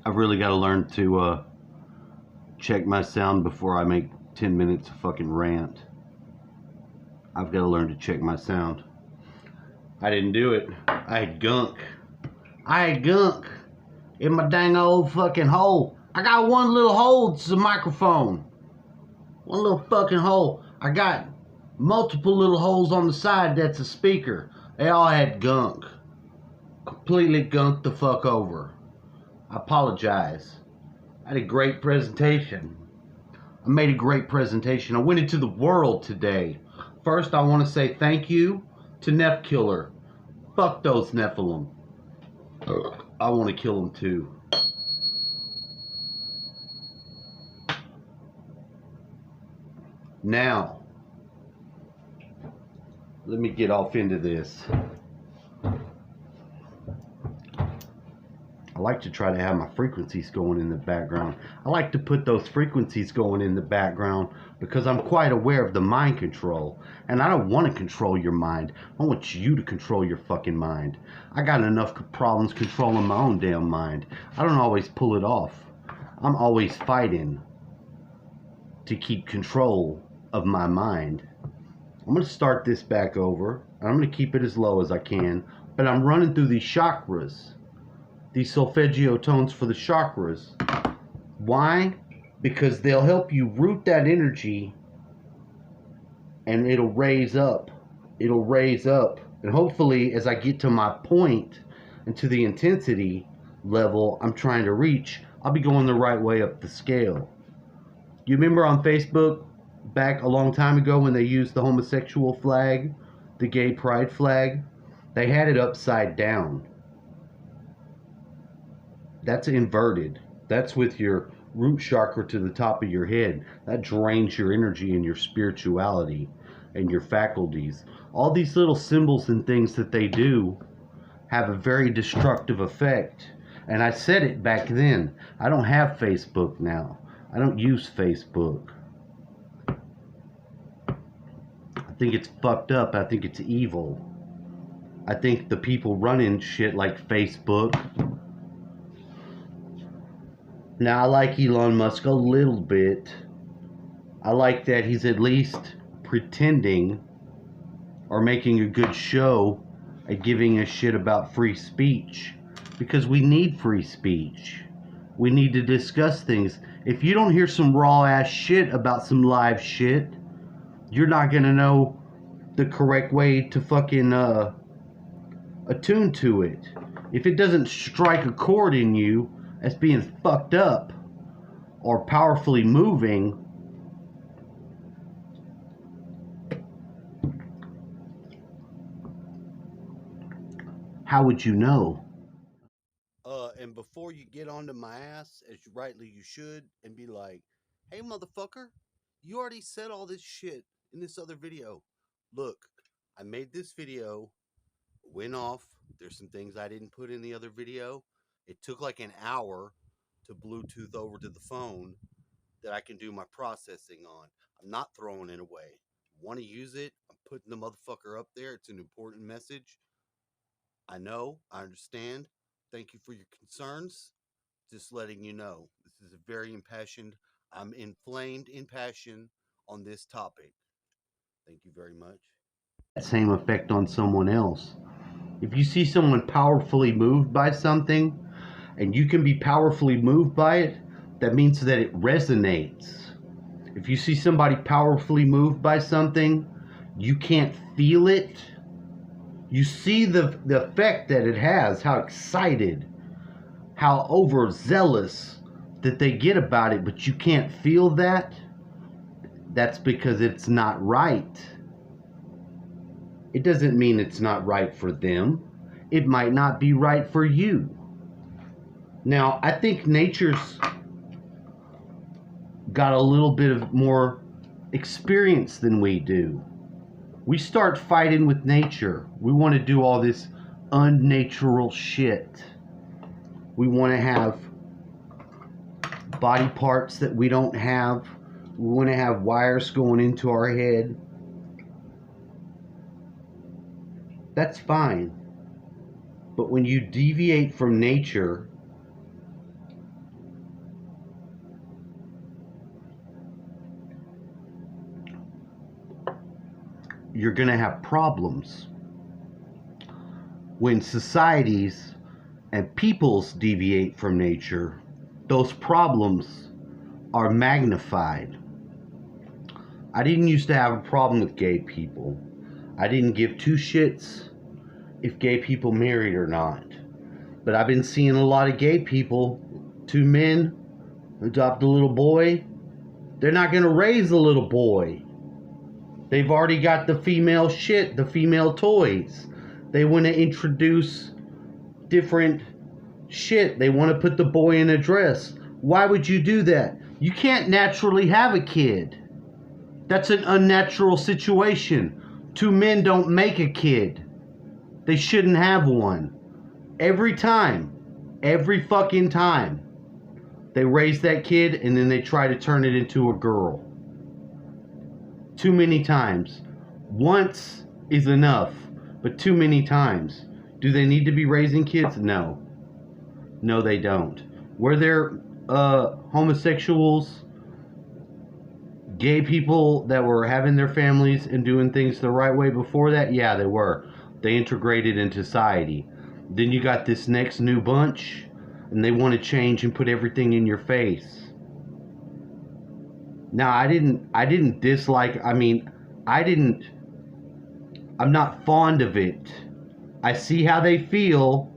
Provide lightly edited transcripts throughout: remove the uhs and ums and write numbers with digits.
I've really got to learn to check my sound before I make 10 minutes of fucking rant. I've got to learn to check my sound. I didn't do it. I had gunk. In my dang old fucking hole. I got one little hole. It's a microphone. One little fucking hole. I got multiple little holes on the side. That's a speaker. They all had gunk. Completely gunked the fuck over. I apologize. I had a great presentation. I made a great presentation. I went into the world today. First, I want to say thank you to Neph Killer. Fuck those Nephilim. I want to kill them too. Now, let me get off into this. I like to try to have my frequencies going in the background. I like to put those frequencies going in the background because I'm quite aware of the mind control. And I don't want to control your mind. I want you to control your fucking mind. I got enough problems controlling my own damn mind. I don't always pull it off. I'm always fighting to keep control of my mind. I'm going to start this back over. I'm going to keep it as low as I can. But I'm running through these chakras. These solfeggio tones for the chakras. Why? Because they'll help you root that energy and it'll raise up. It'll raise up. And hopefully as I get to my point and to the intensity level I'm trying to reach, I'll be going the right way up the scale. You remember on Facebook back a long time ago when they used the homosexual flag, the gay pride flag? They had it upside down. That's inverted. That's with your root chakra to the top of your head. That drains your energy and your spirituality and your faculties. All these little symbols and things that they do have a very destructive effect. And I said it back then. I don't have Facebook now. I don't use Facebook. I think it's fucked up. I think it's evil. I think the people running shit like Facebook. Now, I like Elon Musk a little bit. I like that he's at least pretending or making a good show at giving a shit about free speech. Because we need free speech. We need to discuss things. If you don't hear some raw ass shit about some live shit, you're not going to know the correct way to fucking attune to it. If it doesn't strike a chord in you as being fucked up or powerfully moving, how would you know? And before you get onto my ass, as rightly you should, and be like, hey motherfucker, you already said all this shit in this other video. Look, I made this video, went off. There's some things I didn't put in the other video. It took like an hour to Bluetooth over to the phone that I can do my processing on. I'm not throwing it away. Want to use it? I'm putting the motherfucker up there. It's an important message. I know. I understand. Thank you for your concerns. Just letting you know. This is a very impassioned. I'm inflamed in passion on this topic. Thank you very much. Same effect on someone else. If you see someone powerfully moved by something, and you can be powerfully moved by it, that means that it resonates. If you see somebody powerfully moved by something, you can't feel it. You see the effect that it has, how excited, how overzealous that they get about it, but you can't feel that. That's because it's not right. It doesn't mean it's not right for them. It might not be right for you. Now, I think nature's got a little bit of more experience than we do. We start fighting with nature. We want to do all this unnatural shit. We want to have body parts that we don't have. We want to have wires going into our head. That's fine. But when you deviate from nature you're going to have problems. When societies and peoples deviate from nature, those problems are magnified. I didn't used to have a problem with gay people. I didn't give two shits if gay people married or not. But I've been seeing a lot of gay people, two men adopt a little boy. They're not going to raise a little boy. They've already got the female shit, the female toys. They want to introduce different shit. They want to put the boy in a dress. Why would you do that? You can't naturally have a kid. That's an unnatural situation. Two men don't make a kid. They shouldn't have one. Every time, every fucking time, they raise that kid and then they try to turn it into a girl. Too many times. Once is enough, but too many times. Do they need to be raising kids? No. No, they don't. Were there homosexuals, gay people that were having their families and doing things the right way before that? Yeah, they were. They integrated into society. Then you got this next new bunch, and they want to change and put everything in your face. Now, I'm not fond of it. I see how they feel,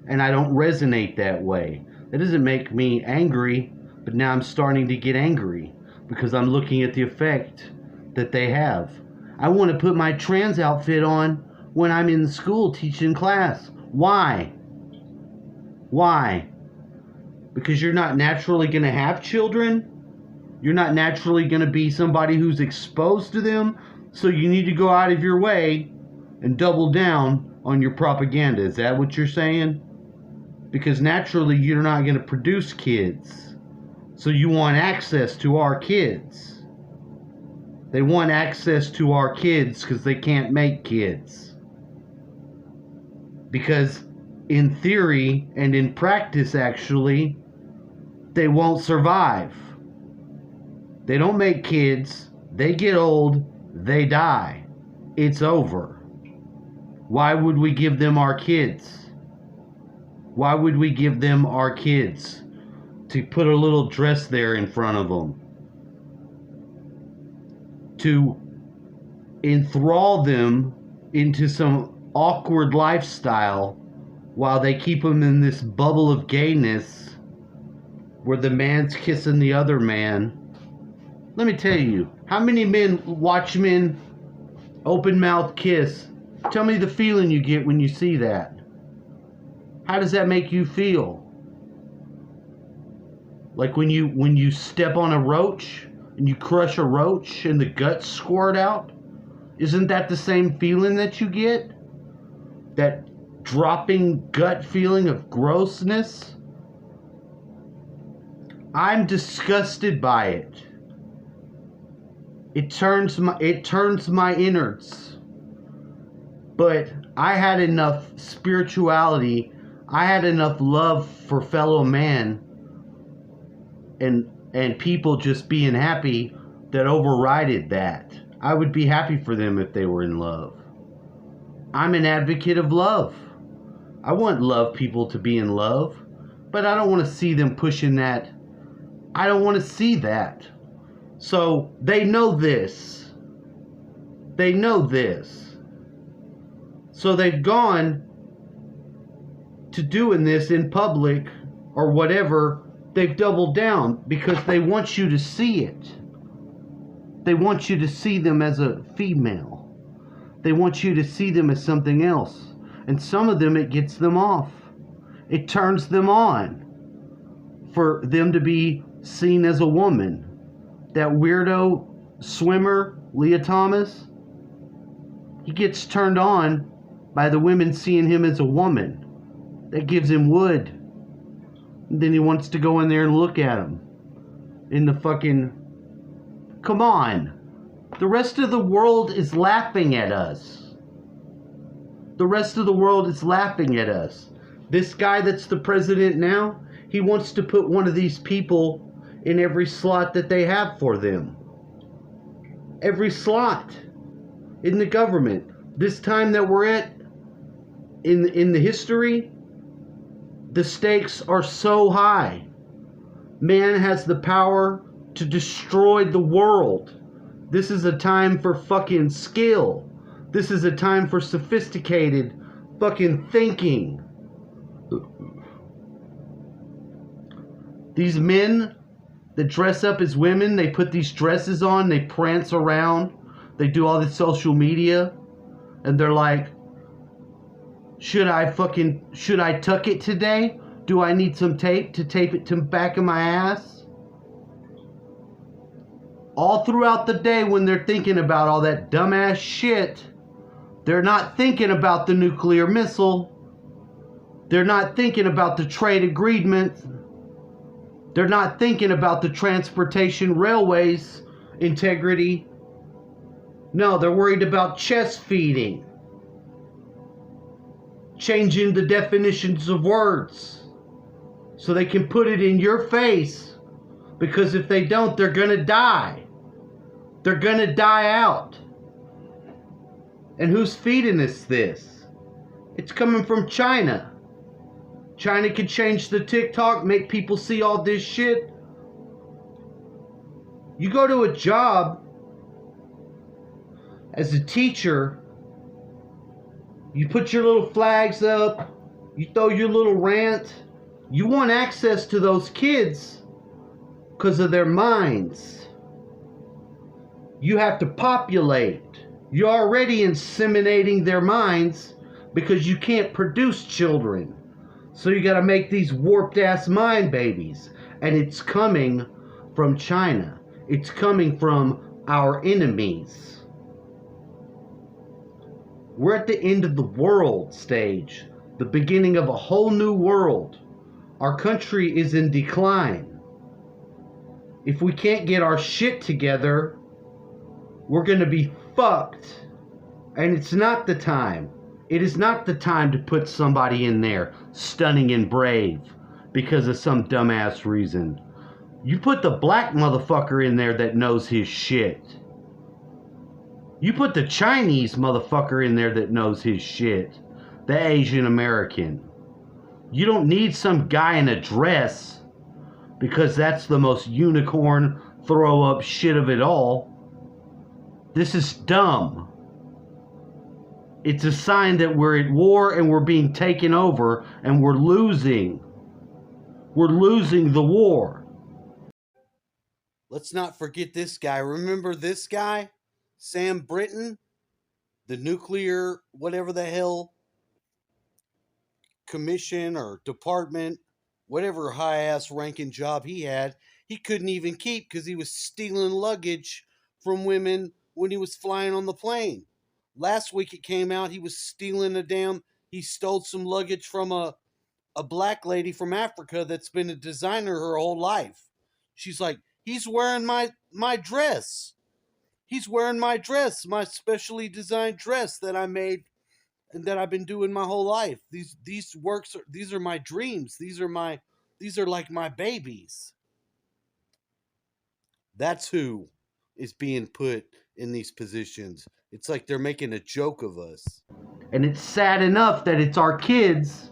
and I don't resonate that way. That doesn't make me angry, but now I'm starting to get angry because I'm looking at the effect that they have. I want to put my trans outfit on when I'm in school teaching class. Why? Why? Because you're not naturally going to have children? You're not naturally going to be somebody who's exposed to them? So you need to go out of your way and double down on your propaganda. Is that what you're saying? Because naturally you're not going to produce kids. So you want access to our kids. They want access to our kids because they can't make kids. Because in theory and in practice, actually, they won't survive. They don't make kids. They get old. They die. It's over. Why would we give them our kids? Why would we give them our kids? To put a little dress there in front of them. To enthrall them into some awkward lifestyle while they keep them in this bubble of gayness where the man's kissing the other man. Let me tell you, how many men watch men open mouth kiss? Tell me the feeling you get when you see that. How does that make you feel? Like when you step on a roach and you crush a roach and the guts squirt out? Isn't that the same feeling that you get? That dropping gut feeling of grossness? I'm disgusted by it. It turns my innards. But I had enough spirituality, I had enough love for fellow man and people just being happy that overrided that. I would be happy for them if they were in love. I'm an advocate of love. I want love people to be in love, but I don't want to see them pushing that. I don't want to see that. So they know this. They know this. So they've gone to doing this in public or whatever. They've doubled down because they want you to see it. They want you to see them as a female. They want you to see them as something else. And some of them, it gets them off. It turns them on for them to be seen as a woman. That weirdo swimmer, Leah Thomas, he gets turned on by the women seeing him as a woman. That gives him wood. And then he wants to go in there and look at him. In the fucking... Come on. The rest of the world is laughing at us. The rest of the world is laughing at us. This guy that's the president now, he wants to put one of these people in every slot that they have for them. Every slot. in the government. This time that we're at in the history, the stakes are so high. Man has the power to destroy the world. This is a time for fucking skill. This is a time for sophisticated fucking thinking. These men that dress up as women, they put these dresses on, they prance around, they do all this social media, and they're like, should I tuck it today? Do I need some tape to tape it to the back of my ass? All throughout the day when they're thinking about all that dumbass shit, they're not thinking about the nuclear missile. They're not thinking about the trade agreement. They're not thinking about the transportation railways integrity. No, they're worried about chest feeding. Changing the definitions of words so they can put it in your face, because if they don't, they're gonna die. They're gonna die out. And who's feeding us this? It's coming from China. China could change the TikTok, make people see all this shit. You go to a job as a teacher, you put your little flags up, you throw your little rant. You want access to those kids because of their minds. You have to populate. You're already inseminating their minds because you can't produce children. So you got to make these warped ass mind babies. And it's coming from China. It's coming from our enemies. We're at the end of the world stage, the beginning of a whole new world. Our country is in decline. If we can't get our shit together, we're going to be fucked. And it's not the time. It is not the time to put somebody in there stunning and brave because of some dumbass reason. You put the black motherfucker in there that knows his shit. You put the Chinese motherfucker in there that knows his shit. The Asian American. You don't need some guy in a dress because that's the most unicorn throw up shit of it all. This is dumb. It's a sign that we're at war and we're being taken over and we're losing. We're losing the war. Let's not forget this guy. Remember this guy? Sam Brinton? The nuclear, whatever the hell, commission or department, whatever high-ass ranking job he had, he couldn't even keep because he was stealing luggage from women when he was flying on the plane. Last week it came out he was stealing he stole some luggage from a black lady from Africa that's been a designer her whole life. She's like, he's wearing my dress. He's wearing my dress, my specially designed dress that I made and that I've been doing my whole life. These are my dreams. These are like my babies. That's who is being put in these positions. It's like they're making a joke of us. And it's sad enough that it's our kids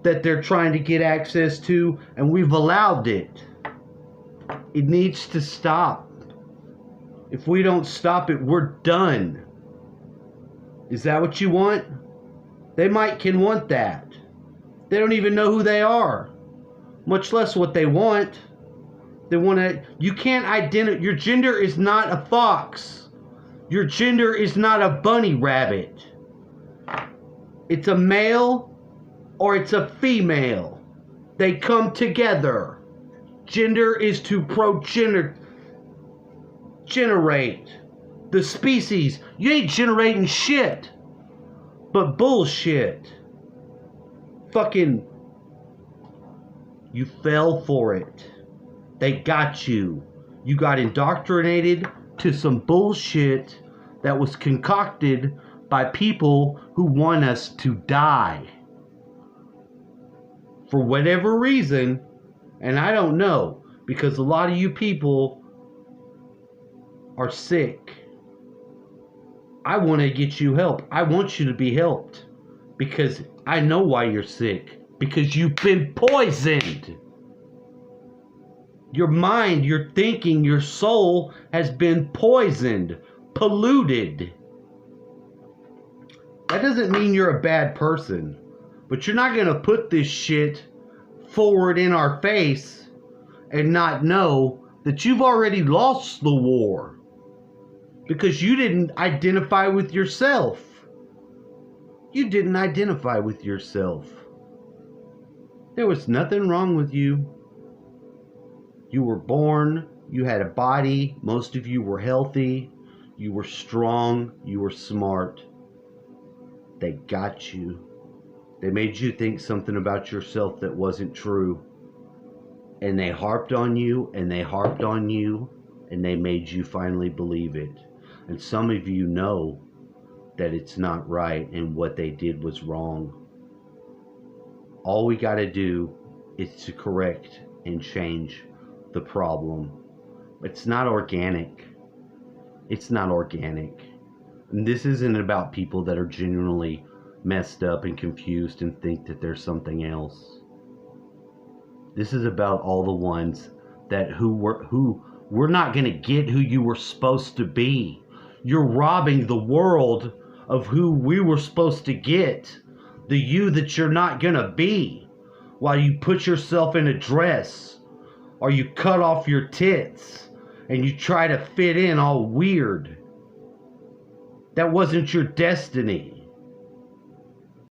that they're trying to get access to, and we've allowed it. It needs to stop. If we don't stop it, we're done. Is that what you want? They can want that. They don't even know who they are, much less what they want. They want to. You can't identify. Your gender is not a fox. Your gender is not a bunny rabbit. It's a male or it's a female. They come together. Gender is to generate the species. You ain't generating shit but bullshit. Fucking, you fell for it. They got you. You got indoctrinated to some bullshit that was concocted by people who want us to die for whatever reason. And I don't know, because a lot of you people are sick. I want to get you help. I want you to be helped. Because I know why you're sick. Because you've been poisoned. Your mind, your thinking, your soul has been poisoned, polluted. That doesn't mean you're a bad person. But you're not going to put this shit forward in our face and not know that you've already lost the war. Because you didn't identify with yourself. You didn't identify with yourself. There was nothing wrong with you. You were born, you had a body, most of you were healthy, you were strong, you were smart. They got you. They made you think something about yourself that wasn't true. And they harped on you, and they harped on you, and they made you finally believe it. And some of you know that it's not right and what they did was wrong. All we got to do is to correct and change the problem. It's not organic. It's not organic. And this isn't about people that are genuinely messed up and confused and think that there's something else. This is about all the ones that who we're not going to get who you were supposed to be. You're robbing the world of who we were supposed to get. The you that you're not going to be. While you put yourself in a dress. Or you cut off your tits. And you try to fit in all weird. That wasn't your destiny.